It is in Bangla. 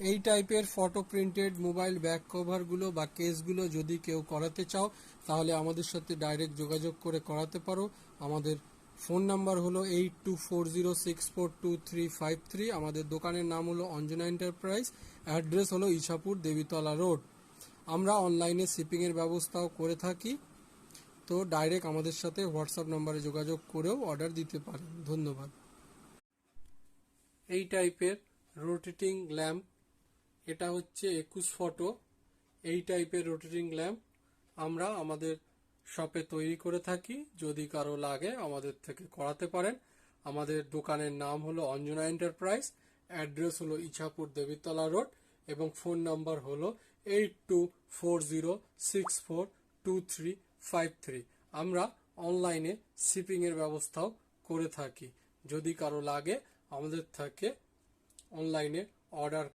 এই টাইপের ফটো প্রিন্টেড মোবাইল ব্যাক কভারগুলো বা কেসগুলো যদি কেউ করাতে চাও তাহলে আমাদের সাথে ডাইরেক্ট যোগাযোগ করে করাতে পারো। আমাদের ফোন নাম্বার হলো 8240642353। আমাদের দোকানের নাম হলো অঞ্জনা এন্টারপ্রাইজ। অ্যাড্রেস হলো ইছাপুর দেবীতলা রোড। আমরা অনলাইনে শিপিংয়ের ব্যবস্থাও করে থাকি। তো ডাইরেক্ট আমাদের সাথে হোয়াটসঅ্যাপ নাম্বারে যোগাযোগ করেও অর্ডার দিতে পারেন। ধন্যবাদ। এই টাইপের রোটেটিং ল্যাম্প, এটা হচ্ছে 21 ফটো। এই টাইপের রোটেটিং ল্যাম্প আমরা আমাদের শপে তৈরি করে থাকি। যদি কারো লাগে আমাদের থেকে করাতে পারেন। আমাদের দোকানের নাম হলো অঞ্জনা এন্টারপ্রাইজ। অ্যাড্রেস হলো ইছাপুর দেবীতলা রোড এবং ফোন নাম্বার হলো 8240642353। আমরা অনলাইনে শিপিংয়ের ব্যবস্থাও করে থাকি। যদি কারো লাগে আমাদের থেকে অনলাইনে অর্ডার